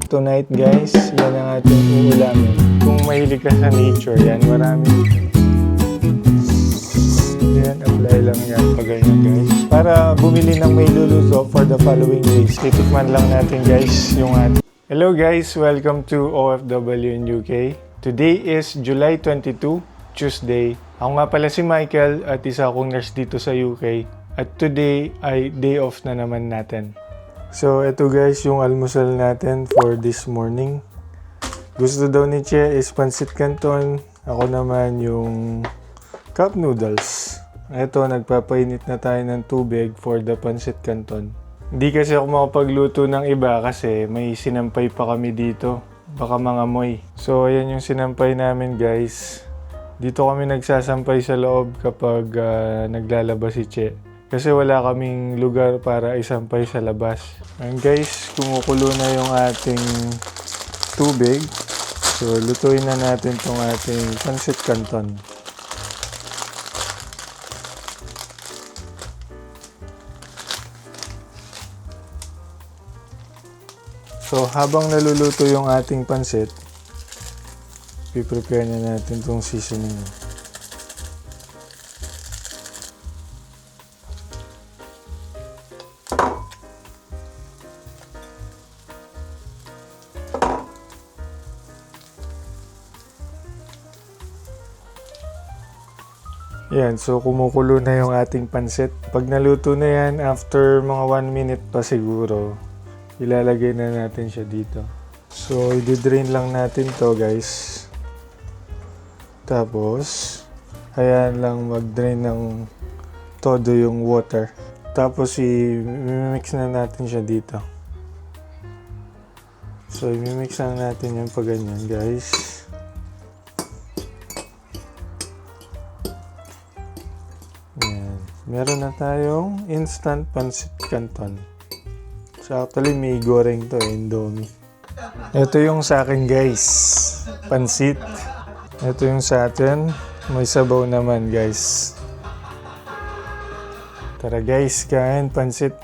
Tonight guys, yan ang ating uulamin. Kung mahilig ka sa nature, yan maraming yan, apply lang yan pag ganyan guys. Para bumili ng may luluto for the following days. Titikman lang natin guys yung ating. Hello guys, welcome to OFW in UK. Today is July 22, Tuesday. Ako nga pala si Michael at isa akong nurse dito sa UK. At today ay day off na naman natin. So ito guys yung almusal natin for this morning. Gusto daw ni Che is pancit canton. Ako naman yung cup noodles. Ito nagpapainit na tayo ng tubig for the pancit canton. Hindi kasi ako makapagluto ng iba kasi may sinampay pa kami dito. Baka mangamoy. So ayan yung sinampay namin guys. Dito kami nagsasampay sa loob kapag naglalabas si Che. Kasi wala kaming lugar para isampay sa labas. And guys, kumukulo na yung ating tubig. So lutuin na natin tong ating pancit canton. So habang naluluto yung ating pancit, i-prepare na natin tong seasoning. Yan, so kumukulo na yung ating pancit. Pag naluto na yan, after mga 1 minute pa siguro, ilalagay na natin siya dito. So, i-drain lang natin to guys. Tapos, hayaan lang mag-drain ng todo yung water. Tapos, i-mix na natin siya dito. So, i-mix lang natin yung pag ganyan guys. Meron na tayong instant pancit canton. So actually may goreng to Indomie. Ito yung sa akin guys, pancit. Ito yung sa atin, may sabaw naman guys. Tara guys, kain pancit.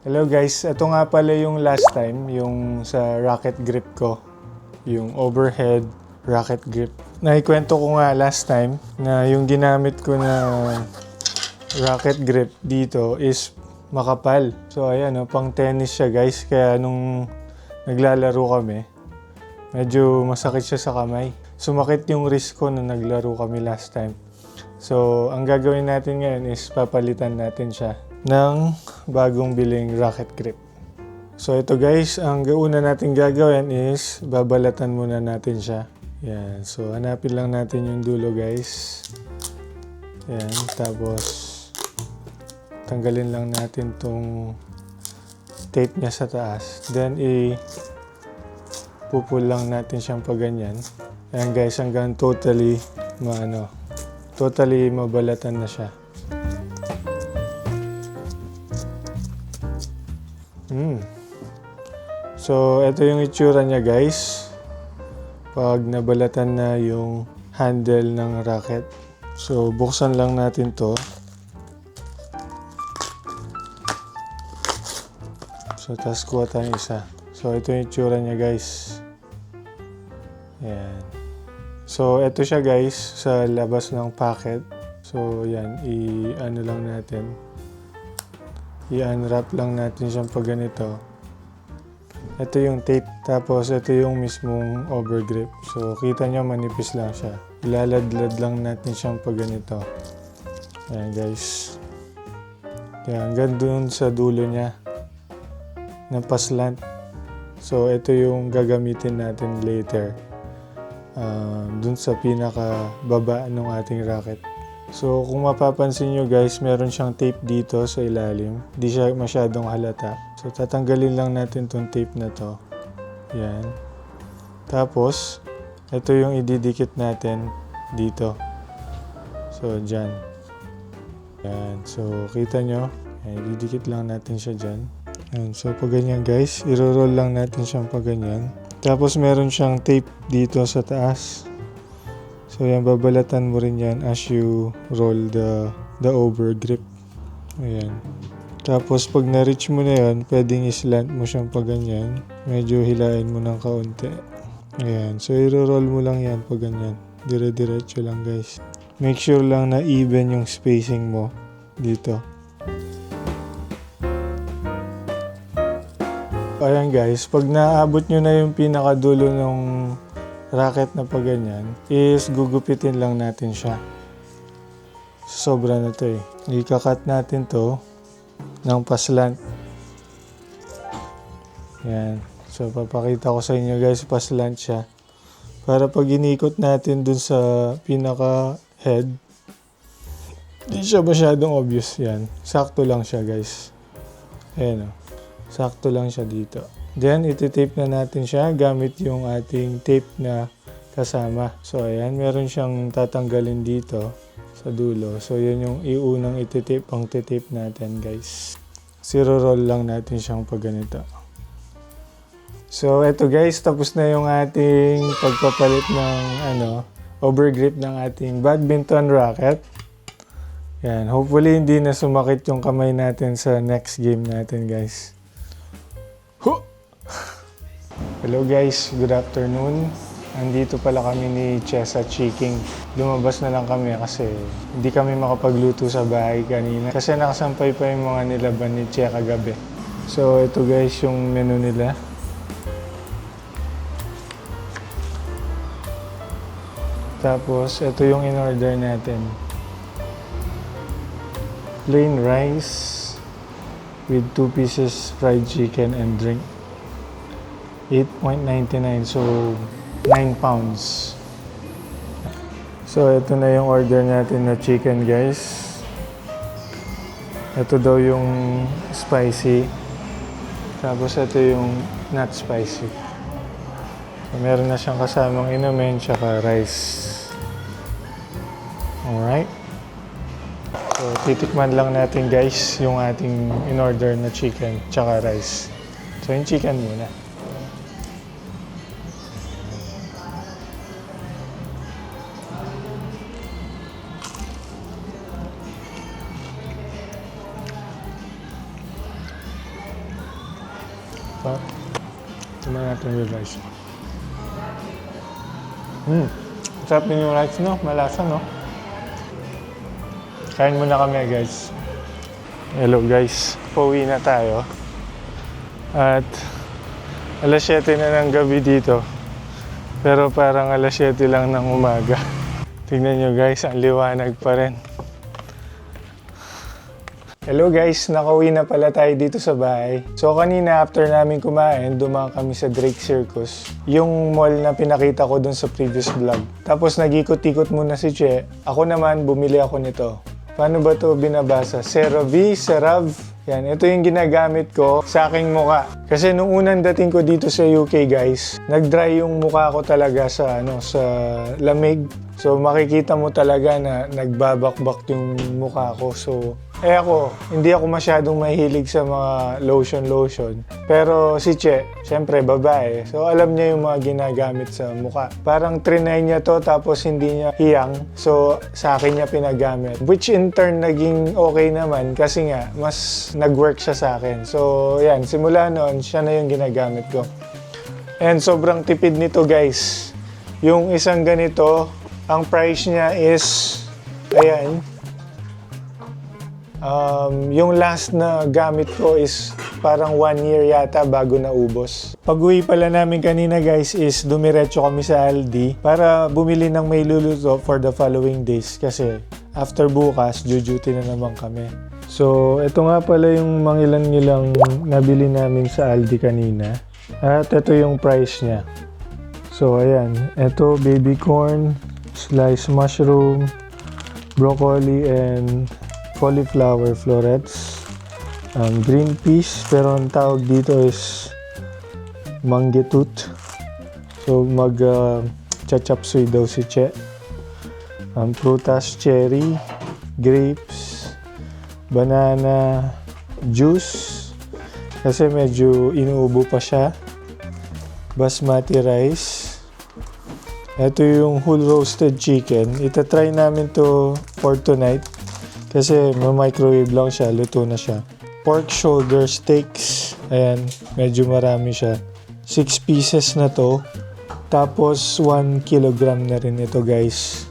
Hello guys, ito nga pala yung last time, yung sa rocket grip ko, yung overhead rocket grip. Naikwento ko nga last time na yung ginamit ko na rocket grip dito is makapal. So ayan, pang tennis siya guys, kaya nung naglalaro kami, medyo masakit siya sa kamay. Sumakit yung wrist ko nung naglaro kami last time. So ang gagawin natin ngayon is papalitan natin siya ng bagong biling rocket grip. So ito guys, ang una natin gagawin is babalatan muna natin siya. Yan. So hanapin lang natin yung dulo guys. Yan. Tapos tanggalin lang natin tong tape niya sa taas. Then pupul lang natin siyang pag ganyan. Yan guys, hanggang totally mabalatan na siya. So, ito yung itsura niya guys. Pag nabalatan na yung handle ng racket. So, buksan lang natin to. So, tas kuha tayong isa. So, ito yung itsura niya guys. Yan. So, ito siya guys sa labas ng packet. So, yan. I-ano lang natin. I-unwrap lang natin siyang pag ganito. Ito yung tape, tapos ito yung mismong overgrip. So, kita nyo manipis lang siya. Ilaladlad lang natin siyang pag ganito. Ayan guys. Ayan, hanggang dun sa dulo niya. Na paslant. So, ito yung gagamitin natin later. Dun sa pinaka baba ng ating racket. So, kung mapapansin nyo guys, meron siyang tape dito sa ilalim. Hindi siya masyadong halata. So, tatanggalin lang natin tong tape na to. Yan. Tapos, ito yung ididikit natin dito. So, dyan. Yan. So, kita nyo. Ay, didikit lang natin siya dyan. Ayan, so pag ganyan guys, iro-roll lang natin siyang pag ganyan. Tapos meron siyang tape dito sa taas. So yan, babalatan mo rin yan as you roll the over grip. Ayan. Tapos pag na-reach mo na yan, pwedeng islant mo siyang pag ganyan. Medyo hilain mo ng kaunti. Ayan, so iro-roll mo lang yan pag ganyan. Dire-diretso lang guys. Make sure lang na even yung spacing mo dito. Ayan guys, pag naabot nyo na yung pinakadulo ng racket na pag ganyan, is gugupitin lang natin siya. Sobra na to eh. Ika-cut natin to ng paslant. Yan. So papakita ko sa inyo guys, paslant siya. Para pag inikot natin dun sa pinaka head, hindi siya masyadong obvious yan. Sakto lang siya guys. Ayan o. Sakto lang siya dito. Then, iti-tape na natin siya gamit yung ating tape na kasama. So, ayan. Meron siyang tatanggalin dito sa dulo. So, yun yung iunang iti-tape ang titape natin, guys. Zero roll lang natin siyang pag ganito. So, eto guys. Tapos na yung ating pagpapalit ng overgrip ng ating badminton racket. Yan. Hopefully, hindi na sumakit yung kamay natin sa next game natin, guys. Hello guys, good afternoon. Andito pala kami ni Chesa Chiking. Lumabas na lang kami kasi hindi kami makapagluto sa bahay kanina. Kasi nakasampay pa yung mga nilaban ni Che kagabi. So ito guys yung menu nila. Tapos ito yung in-order natin. Plain rice with 2 pieces fried chicken and drink. 8.99, so 9 pounds. So ito na yung order natin na chicken guys. Ito daw yung spicy. Tapos ito yung not spicy. So meron na siyang kasamang inumin tsaka rice. Alright. So titikman lang natin guys yung ating in-order na chicken tsaka rice. So yung chicken muna. Tignan natin yung rice. Sarap din yung rice, no? Malasa, no? Kain muna kami, guys. Hello, guys. Pauwi na tayo. At alas 7 na ng gabi dito. Pero parang alas 7 lang ng umaga. Tignan nyo, guys. Ang liwanag pa rin. Hello guys, nakauwi na pala tayo dito sa bahay. So kanina after namin kumain, dumaan kami sa Drake Circus. Yung mall na pinakita ko dun sa previous vlog. Tapos nag-ikot-ikot muna si Che. Ako naman, bumili ako nito. Paano ba to binabasa? CeraVe, Cerav. Yan, ito yung ginagamit ko sa aking muka. Kasi nung unang dating ko dito sa UK guys, nag-dry yung muka ko talaga sa lamig. So makikita mo talaga na nagbabakbak yung mukha ko. So ako, hindi ako masyadong mahilig sa mga lotion. Pero si Che, syempre babae. So alam niya yung mga ginagamit sa mukha. Parang trinay niya to tapos hindi niya hiyang. So sa akin niya pinagamit. Which in turn naging okay naman kasi nga mas nag-work siya sa akin. So yan, simula noon siya na yung ginagamit ko. And sobrang tipid nito guys. Yung isang ganito, ang price niya is, ayan, yung last na gamit ko is parang 1 year yata bago naubos. Pag-uwi pala namin kanina guys is dumiretso kami sa Aldi para bumili ng may luluto for the following days kasi after bukas, duty na naman kami. So, ito nga pala yung mangilan-ngilang nabili namin sa Aldi kanina. At ito yung price niya. So, ayan. Ito, baby corn, sliced mushroom, broccoli, and cauliflower florets. Green peas, pero ang tawag dito is manggitut. So, mag-chachapsuy daw si Che. Prutas, cherry, grapes, banana, juice kasi medyo inuubo pa siya. Basmati rice. Ito yung whole roasted chicken. Itatry namin to for tonight kasi microwave lang siya, luto na siya. Pork shoulder steaks. Ayan, medyo marami siya. 6 pieces na to. Tapos 1 kilogram na rin ito guys.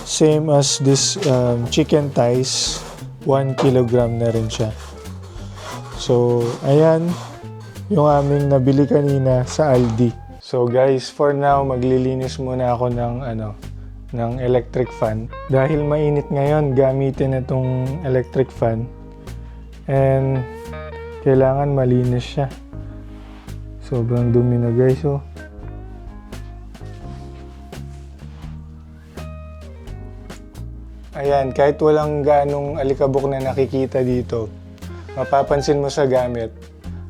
Same as this chicken thighs. 1 kilogram na rin siya. So, ayan yung aming nabili kanina sa Aldi. So guys, for now maglilinis muna ako ng electric fan. Dahil mainit ngayon, gamitin itong electric fan. And kailangan malinis siya. Sobrang dumi na guys, oh. Ayan, kahit walang ganong alikabok na nakikita dito, mapapansin mo sa gamit,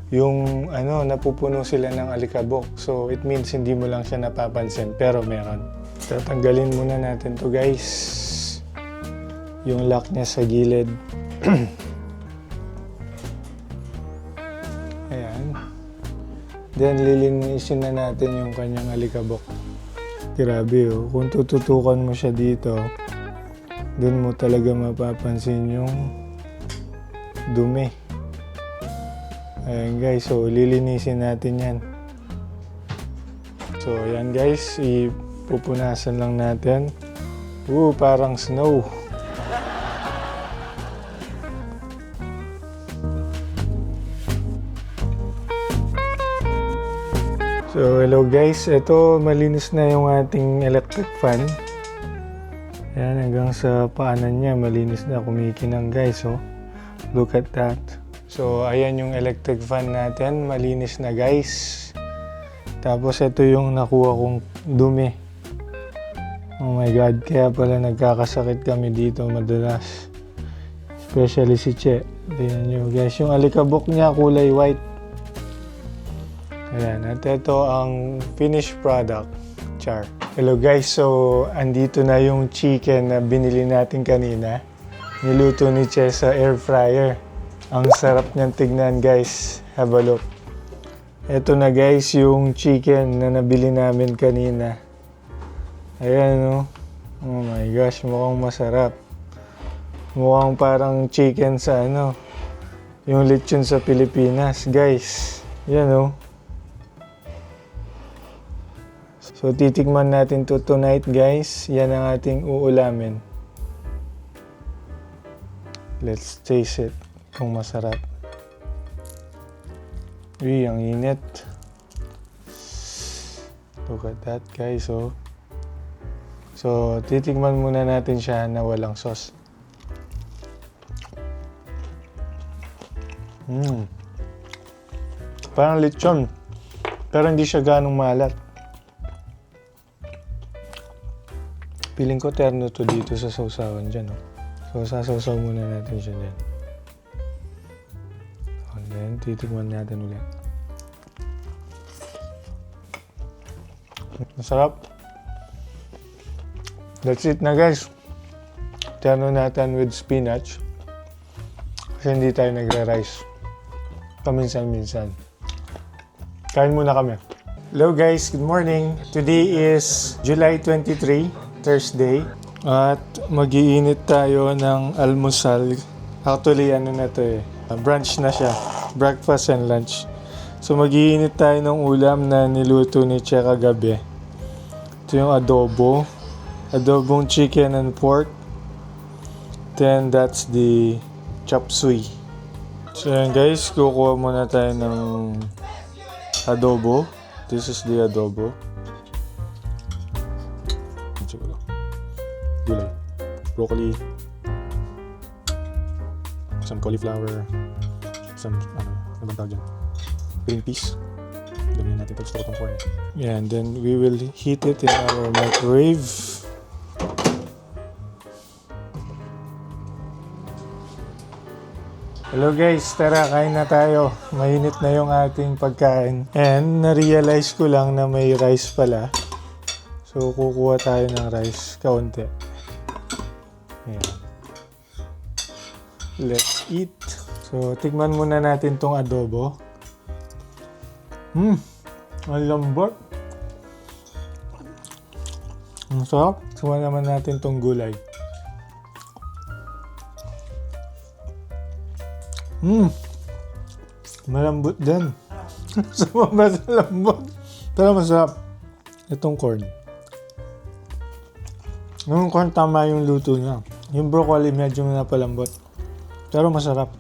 yung napupuno sila ng alikabok. So, it means hindi mo lang siya napapansin, pero meron. Tatanggalin muna natin to guys. Yung lock niya sa gilid. Ayan. Then, lilinisin na natin yung kanyang alikabok. Grabe, oh. Kung tututukan mo siya dito, doon mo talaga mapapansin yung dumi. Ayan guys, so lilinisin natin yan. So ayan guys, ipupunasan lang natin. Parang snow. So hello guys, ito malinis na yung ating electric fan. Ayan, hanggang sa paanan niya, malinis na, kumikinang guys, oh. Look at that. So, ayan yung electric fan natin, malinis na guys. Tapos, ito yung nakuha kong dumi. Oh my God, kaya pala nagkakasakit kami dito madalas. Especially si Che. Tingnan nyo guys, yung alikabok niya kulay white. Ayan, at ito ang finished product. Char. Hello guys, so andito na yung chicken na binili natin kanina. Niluto ni Che sa air fryer. Ang sarap niyang tignan guys. Have a look. Ito na guys yung chicken na nabili namin kanina. Ayan, oh. Oh my gosh, mukhang masarap. Mukhang parang chicken sa yung lechon sa Pilipinas guys. Yan, oh. So, titikman natin to tonight, guys. Yan ang ating uulamin. Let's taste it. Kung masarap. Uy, ang init. Look at that, guys, oh. So, titikman muna natin siya na walang sauce. Parang lechon. Pero hindi siya ganong malat. Piling ko terno to dito sa sausawan dyan, oh. So, sasawsaw muna natin siya dyan. And then, titikman natin ulit. Masarap. That's it na guys. Terno natin with spinach. Kasi hindi tayo nagre-rice. Paminsan-minsan. Kain muna kami. Hello guys, good morning. Today is July 23. Thursday at mag-iinit tayo ng almusal. Actually, brunch na siya. Breakfast and lunch. So, mag-iinit tayo ng ulam na niluto ni Che kagabi. Ito yung adobo. Adobong chicken and pork. Then, that's the chop suey. So, yan guys, kukuha muna tayo ng adobo. This is the adobo. Gulay, broccoli, some cauliflower, some ano bang tawag dyan? Green peas. Damihan natin ito. Gusto ko itong corn. Yeah, and then we will heat it in our microwave. Hello guys, tara kain na tayo. Mainit na yung ating pagkain. And na-realize ko lang na may rice pala. So kukuha tayo ng rice, kaunti. Ayan. Let's eat. So, tikman muna natin tong adobo. Ang lambot. Ang sarap. Suman naman natin tong gulay. Malambot din. Sumama sa lambot. Pero masarap. Itong corn. Yung corn, tama yung luto niya. Yung broccoli, medyo napalambot. Pero masarap.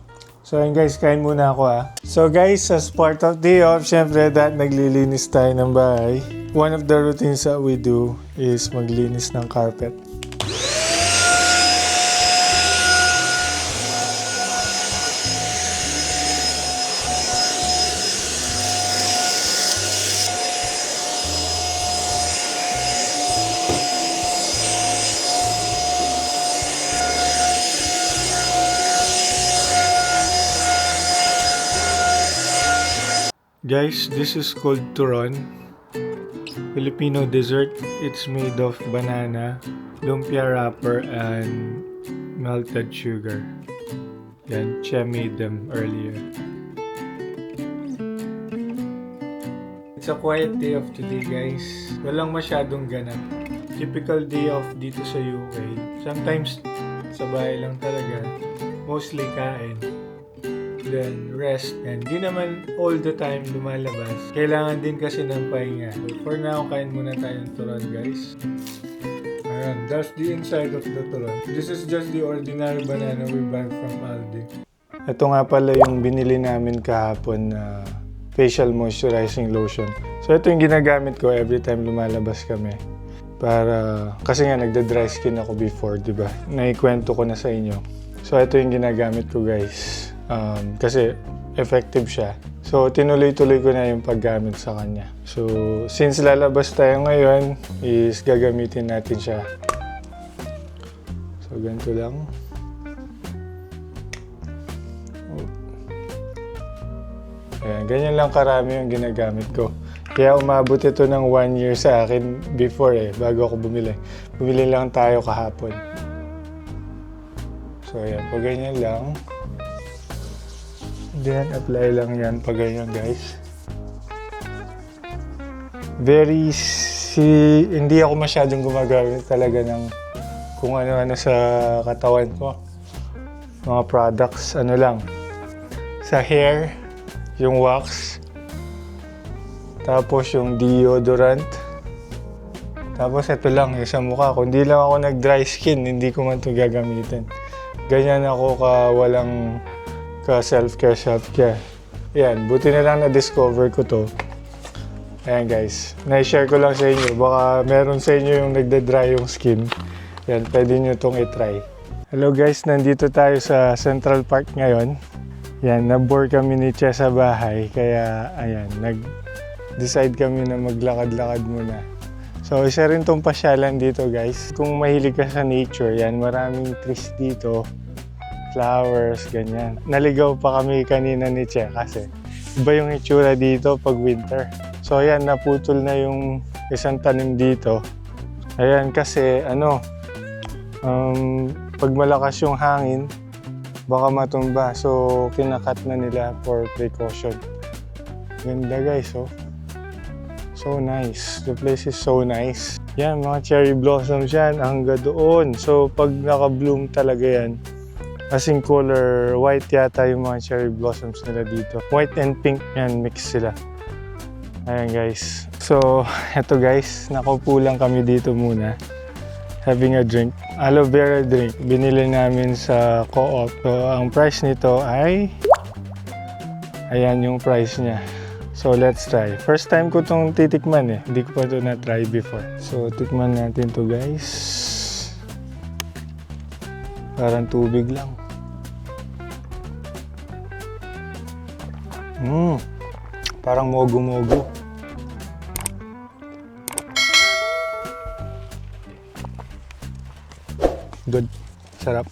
So ayun guys, kain muna ako So guys, as part of the off, syempre naglilinis tayo ng bahay. One of the routines that we do is maglinis ng carpet. Guys, this is called turon. Filipino dessert. It's made of banana, lumpia wrapper, and melted sugar. Yan, Che made them earlier. It's a quiet day of today, guys. Walang masyadong ganap. Typical day of dito sa UK. Sometimes, sa bahay lang talaga. Mostly kain. Then rest, and di naman all the time lumalabas. Kailangan din kasi ng pahinga. So for now, kain muna tayo ng turon, guys. Ayan, that's the inside of the turon. This is just the ordinary banana we buy from Aldi. Ito nga pala yung binili namin kahapon na facial moisturizing lotion. So ito yung ginagamit ko every time lumalabas kami. Kasi nga nagda-dry skin ako before, di ba? Naikwento ko na sa inyo. So ito yung ginagamit ko, guys. Kasi effective siya. So, tinuloy-tuloy ko na yung paggamit sa kanya. So, since lalabas tayo ngayon, is gagamitin natin siya. So, ganito lang. Ayan, ganyan lang karami yung ginagamit ko. Kaya umabot ito ng 1 year sa akin before bago ako bumili. Bumili lang tayo kahapon. So, ayan, pag ganyan lang. Then, apply lang yan pag ganyan, guys. Hindi ako masyadong gumagamit talaga ng kung ano-ano sa katawan ko. Mga products, ano lang. Sa hair, yung wax. Tapos yung deodorant. Tapos ito lang, yung sa mukha ko. Hindi lang ako nag-dry skin, hindi ko man ito gagamitin. Ganyan ako walang self-care. Yan, buti na lang na-discover ko to. Ayan guys, na-share ko lang sa inyo. Baka meron sa inyo yung nagda-dry yung skin. Yan, pwede nyo itong i-try. Hello guys, nandito tayo sa Central Park ngayon. Yan, na-bore kami ni Che sa bahay. Kaya, ayan, nag-decide kami na maglakad-lakad muna. So, isa rin tong pasyalan dito guys. Kung mahilig ka sa nature, yan, maraming trees dito. Flowers, ganyan. Naligaw pa kami kanina ni Che kasi iba yung itsura dito pag winter. So ayan, naputol na yung isang tanim dito. Ayan, kasi pag malakas yung hangin, baka matumba. So kinakat na nila for precaution. Ganda guys, oh. So nice. The place is so nice. Yan, mga cherry blossoms yan hanggang doon. So pag naka-bloom talaga yan, kasing color white yata yung mga cherry blossoms nila dito. White and pink yan, mix sila. Ayan guys. So, eto guys, nakaupo lang kami dito muna. Having a drink. Aloe vera drink. Binili namin sa Co-op. So, ang price nito ay... Ayan yung price niya. So, let's try. First time ko itong titikman Hindi ko pa ito na-try before. So, tikman natin to guys. Parang tubig lang. Parang mogo-mogo. Good. Sarap.